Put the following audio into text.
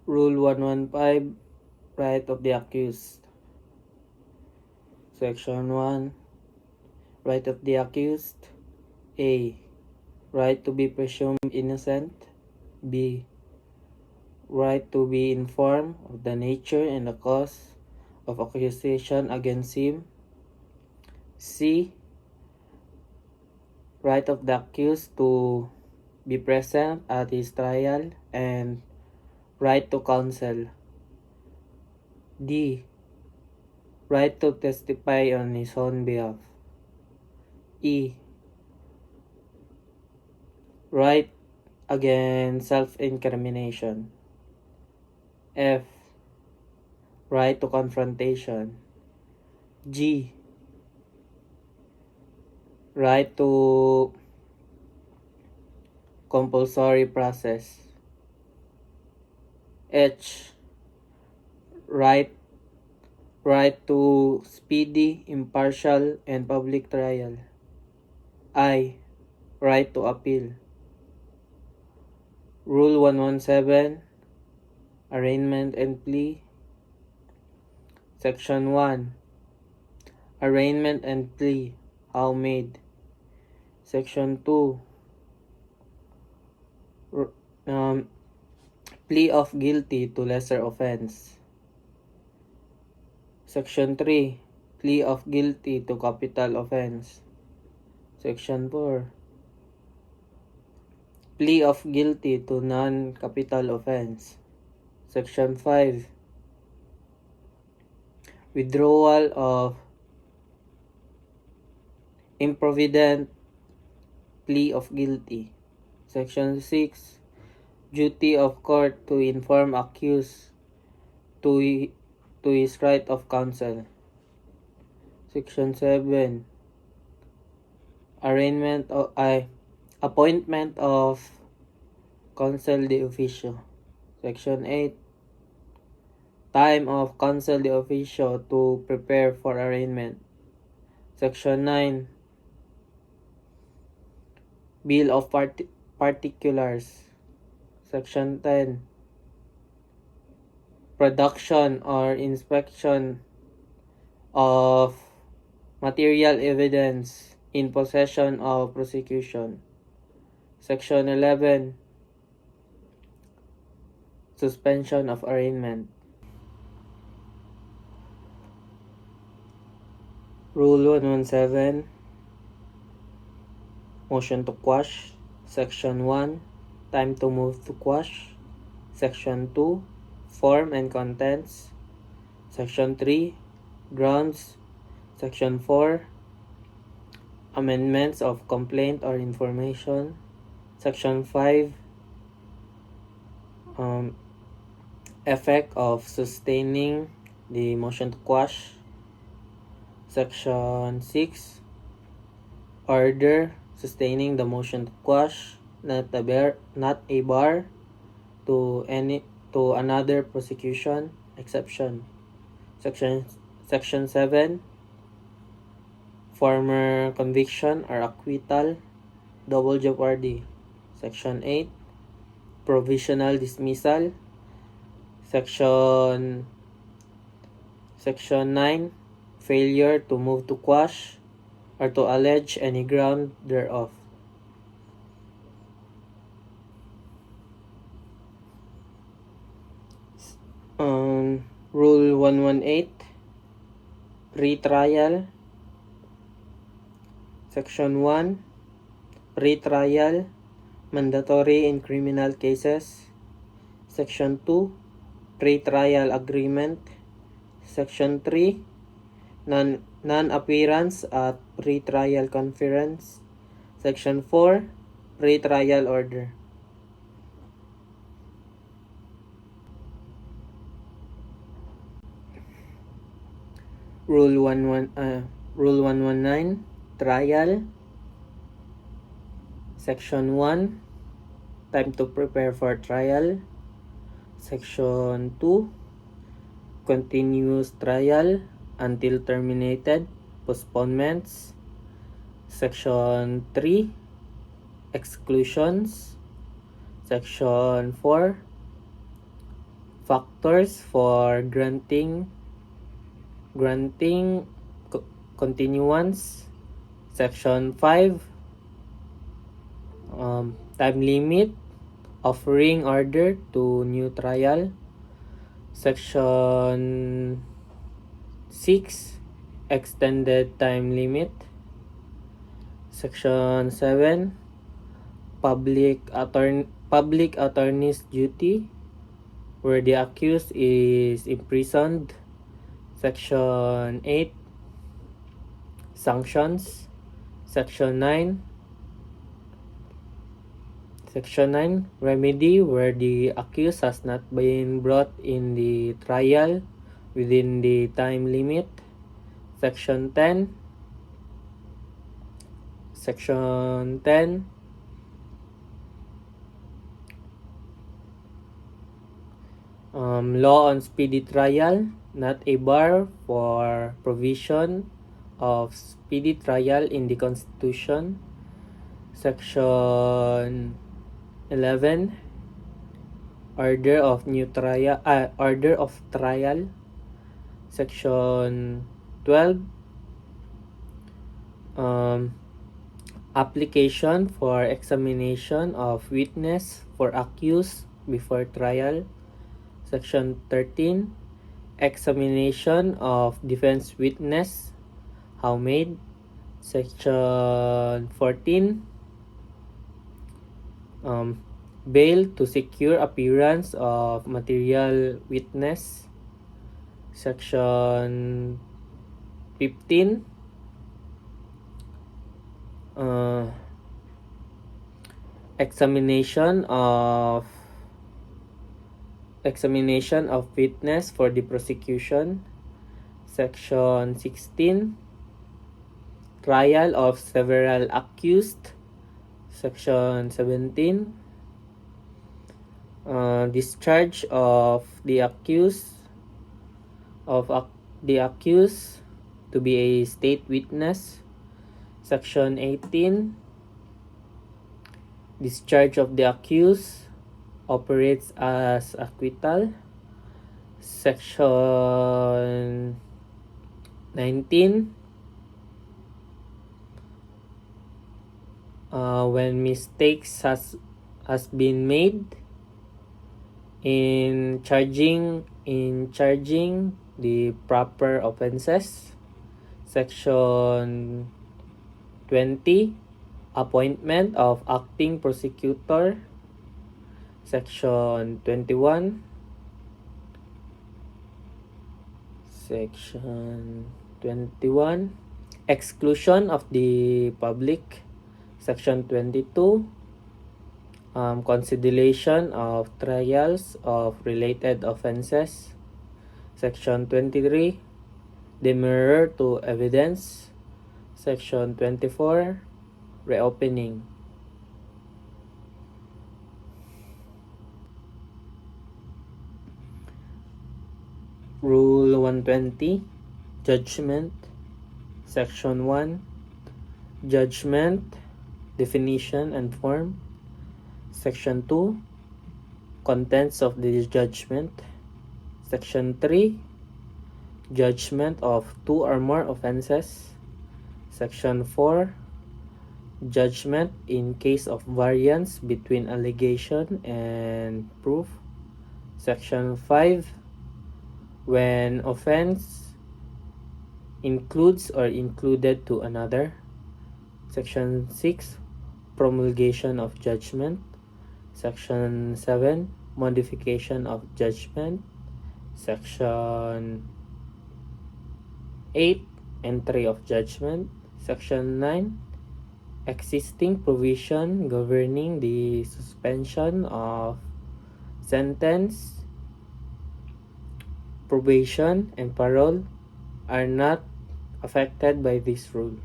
Rule 115, Right of the accused. Section 1, Right of the accused. A. Right to be presumed innocent. B. Right to be informed of the nature and the cause of accusation against him. C. Right of the accused to be present at his trial and right to counsel. D. Right to testify on his own behalf. E. Right against self-incrimination. F. Right to confrontation. G. Right to compulsory process. H. Right to speedy, impartial, and public trial. I. Right to appeal. Rule 117, Arraignment and Plea. Section 1, Arraignment and Plea, how made. Section 2, Plea of guilty to lesser offense. Section 3, Plea of guilty to capital offense. Section 4, Plea of guilty to non-capital offense. Section 5, Withdrawal of improvident plea of guilty. Section 6, Duty of court to inform accused to his right of counsel. Section 7, Appointment of counsel de officio. Section 8, Time of counsel de officio to prepare for arraignment. Section 9, Bill of Particulars. Section 10, Production or inspection of material evidence in possession of prosecution. Section 11, Suspension of arraignment. Rule 117, Motion to quash. Section 1, Time to move to quash. Section 2, Form and contents. Section 3, Grounds. Section 4, Amendments of complaint or information. Section 5, Effect of sustaining the motion to quash. Section 6, Order sustaining the motion to quash, not a bar to another prosecution exception. Section 7, Former conviction or acquittal, double jeopardy. Section 8, Provisional dismissal. Section 9, Failure to move to quash or to allege any ground thereof. Rule 118, Pre-trial. Section 1, Pre-trial, mandatory in criminal cases. Section 2, Pre-trial agreement. Section 3, non-appearance at pre-trial conference. Section 4, Pre-trial order. Rule 119, Trial. Section 1, Time to prepare for trial. Section 2, Continuous trial until terminated, postponements. Section 3, Exclusions. Section 4, Factors for granting continuance. Section 5. Time limit, offering order to new trial. Section 6. Extended time limit. Section 7. Public attorney's duty, where the accused is imprisoned. Section 8. Sanctions. Section 9. Remedy, where the accused has not been brought in the trial within the time limit. Section 10. Law on speedy trial, not a bar for provision of speedy trial in the Constitution. Section 11. Order of trial. Section 12. Application for examination of witness for accused before trial. Section 13. Examination of defense witness, how made. Section 14. Bail to secure appearance of material witness. Section 15. Examination of witness for the prosecution. Section 16. Trial of several accused. Section 17. Discharge of the accused to be a state witness. Section 18. Discharge of the accused operates as acquittal. Section 19. When mistakes has been made in charging the proper offenses. Section 20. Appointment of acting prosecutor. Section 21. Exclusion of the public. Section 22. Consideration of trials of related offenses. Section 23. Demurrer to evidence. Section 24. Reopening. Rule 120. Judgment. Section 1. Judgment, definition and form. Section 2. Contents of the judgment. Section 3. Judgment of 2 or more offenses. Section 4. Judgment in case of variance between allegation and proof. Section 5. When offense includes or included to another. Section 6. Promulgation of judgment. Section 7. Modification of judgment. Section 8. Entry of judgment. Section 9. Existing provision governing the suspension of sentence, probation, and parole are not affected by this rule.